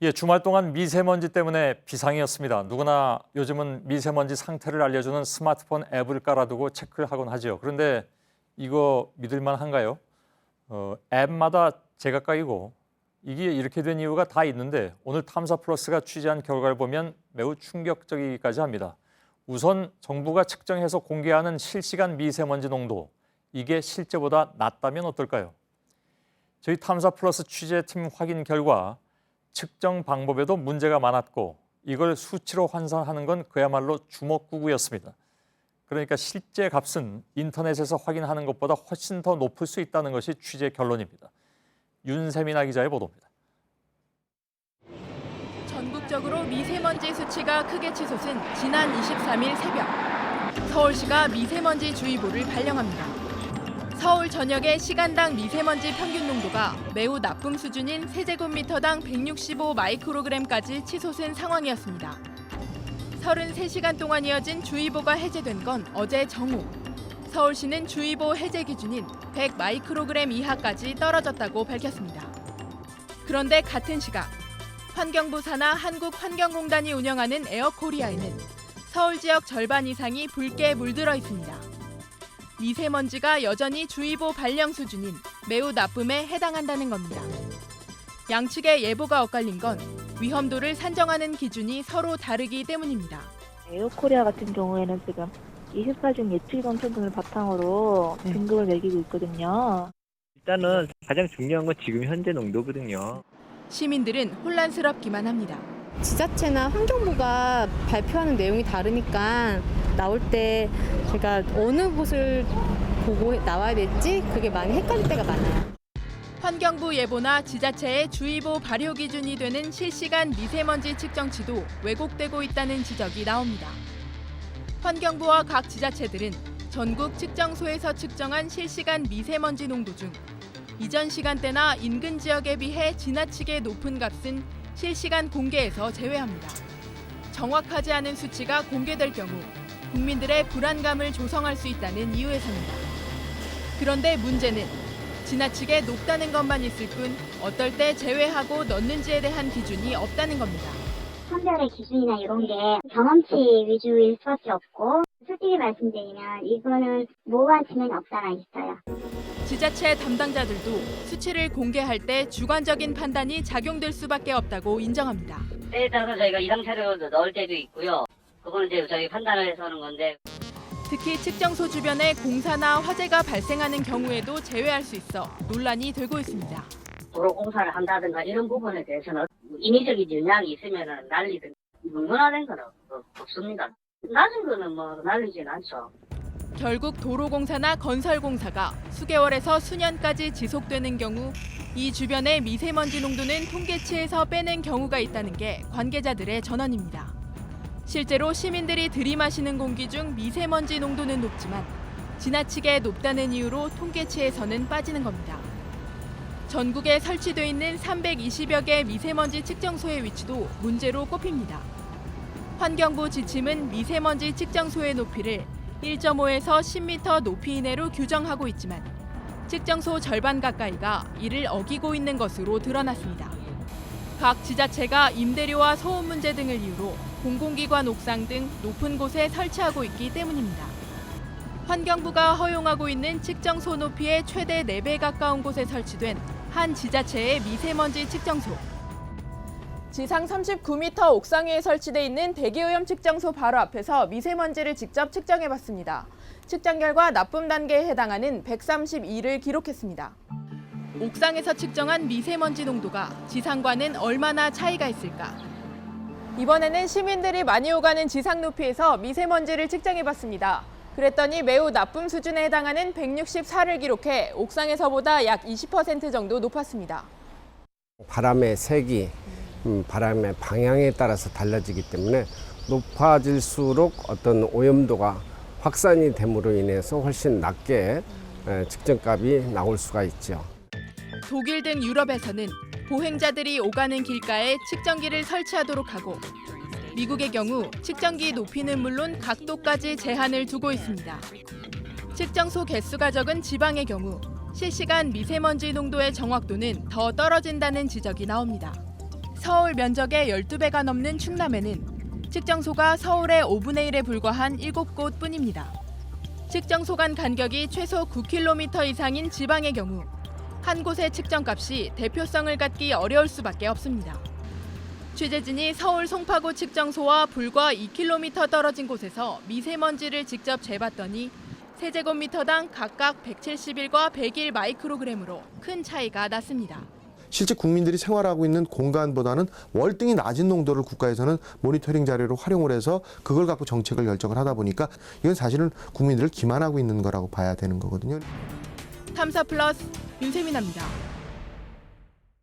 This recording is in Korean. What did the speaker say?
예, 주말 동안 미세먼지 때문에 비상이었습니다. 누구나 요즘은 미세먼지 상태를 알려주는 스마트폰 앱을 깔아두고 체크를 하곤 하죠. 그런데 이거 믿을만 한가요? 앱마다 제각각이고 이게 이렇게 된 이유가 다 있는데 오늘 탐사 플러스가 취재한 결과를 보면 매우 충격적이기까지 합니다. 우선 정부가 측정해서 공개하는 실시간 미세먼지 농도, 이게 실제보다 낮다면 어떨까요? 저희 탐사 플러스 취재팀 확인 결과 측정 방법에도 문제가 많았고 이걸 수치로 환산하는 건 그야말로 주먹구구였습니다. 그러니까 실제 값은 인터넷에서 확인하는 것보다 훨씬 더 높을 수 있다는 것이 취재 결론입니다. 윤세민아 기자의 보도입니다. 전국적으로 미세먼지 수치가 크게 치솟은 지난 23일 새벽, 서울시가 미세먼지 주의보를 발령합니다. 서울 전역의 시간당 미세먼지 평균 농도가 매우 나쁨 수준인 세제곱미터당 165 마이크로그램까지 치솟은 상황이었습니다. 33시간 동안 이어진 주의보가 해제된 건 어제 정오. 서울시는 주의보 해제 기준인 100 마이크로그램 이하까지 떨어졌다고 밝혔습니다. 그런데 같은 시각 환경부 산하 한국환경공단이 운영하는 에어코리아에는 서울 지역 절반 이상이 붉게 물들어 있습니다. 미세먼지가 여전히 주의보 발령 수준인 매우 나쁨에 해당한다는 겁니다. 양측의 예보가 엇갈린 건 위험도를 산정하는 기준이 서로 다르기 때문입니다. 에어코리아 같은 경우에는 지금 24중 예측이동 평균을 바탕으로 등급을 매기고 있거든요. 일단은 가장 중요한 건 지금 현재 농도거든요. 시민들은 혼란스럽기만 합니다. 지자체나 환경부가 발표하는 내용이 다르니까 나올 때 제가 어느 곳을 보고 나와야 될지 그게 많이 헷갈릴 때가 많아요. 환경부 예보나 지자체의 주의보 발효 기준이 되는 실시간 미세먼지 측정치도 왜곡되고 있다는 지적이 나옵니다. 환경부와 각 지자체들은 전국 측정소에서 측정한 실시간 미세먼지 농도 중 이전 시간대나 인근 지역에 비해 지나치게 높은 값은 실시간 공개에서 제외합니다. 정확하지 않은 수치가 공개될 경우 국민들의 불안감을 조성할 수 있다는 이유에서입니다. 그런데 문제는 지나치게 높다는 것만 있을 뿐 어떨 때 제외하고 넣는지에 대한 기준이 없다는 겁니다. 선별의 기준이나 이런 게 경험치 위주일 수밖에 없고 솔직히 말씀드리면 이거는 모호한 측면이 없잖아 있어요. 지자체 담당자들도 수치를 공개할 때 주관적인 판단이 작용될 수밖에 없다고 인정합니다. 때에 따라서 저희가 이상 차례로 넣을 때도 있고요. 그거는 이제 저희 판단을 해서 하는 건데. 특히 측정소 주변에 공사나 화재가 발생하는 경우에도 제외할 수 있어 논란이 되고 있습니다. 도로 공사를 한다든가 이런 부분에 대해서는 인위적인 영향이 있으면 날리든 문문화된 건 없습니다. 낮은 거는 뭐 날리진 않죠. 결국 도로공사나 건설공사가 수개월에서 수년까지 지속되는 경우 이 주변의 미세먼지 농도는 통계치에서 빼는 경우가 있다는 게 관계자들의 전언입니다. 실제로 시민들이 들이마시는 공기 중 미세먼지 농도는 높지만 지나치게 높다는 이유로 통계치에서는 빠지는 겁니다. 전국에 설치돼 있는 320여 개 미세먼지 측정소의 위치도 문제로 꼽힙니다. 환경부 지침은 미세먼지 측정소의 높이를 1.5에서 10m 높이 이내로 규정하고 있지만 측정소 절반 가까이가 이를 어기고 있는 것으로 드러났습니다. 각 지자체가 임대료와 소음 문제 등을 이유로 공공기관 옥상 등 높은 곳에 설치하고 있기 때문입니다. 환경부가 허용하고 있는 측정소 높이의 최대 4배 가까운 곳에 설치된 한 지자체의 미세먼지 측정소. 지상 39m 옥상 위에 설치돼 있는 대기오염 측정소 바로 앞에서 미세먼지를 직접 측정해봤습니다. 측정 결과 나쁨 단계에 해당하는 132를 기록했습니다. 옥상에서 측정한 미세먼지 농도가 지상과는 얼마나 차이가 있을까? 이번에는 시민들이 많이 오가는 지상 높이에서 미세먼지를 측정해봤습니다. 그랬더니 매우 나쁨 수준에 해당하는 164를 기록해 옥상에서보다 약 20% 정도 높았습니다. 바람의 색이 바람의 방향에 따라서 달라지기 때문에 높아질수록 어떤 오염도가 확산이 됨으로 인해서 훨씬 낮게 측정값이 나올 수가 있죠. 독일 등 유럽에서는 보행자들이 오가는 길가에 측정기를 설치하도록 하고 미국의 경우 측정기 높이는 물론 각도까지 제한을 두고 있습니다. 측정소 개수가 적은 지방의 경우 실시간 미세먼지 농도의 정확도는 더 떨어진다는 지적이 나옵니다. 서울 면적의 12배가 넘는 충남에는 측정소가 서울의 5분의 1에 불과한 7곳 뿐입니다. 측정소 간 간격이 최소 9km 이상인 지방의 경우 한 곳의 측정값이 대표성을 갖기 어려울 수밖에 없습니다. 취재진이 서울 송파구 측정소와 불과 2km 떨어진 곳에서 미세먼지를 직접 재봤더니 세제곱미터당 각각 171과 101 마이크로그램으로 큰 차이가 났습니다. 실제 국민들이 생활하고 있는 공간보다는 월등히 낮은 농도를 국가에서는 모니터링 자료로 활용을 해서 그걸 갖고 정책을 결정을 하다 보니까 이건 사실은 국민들을 기만하고 있는 거라고 봐야 되는 거거든요. 탐사 플러스 윤세민입니다.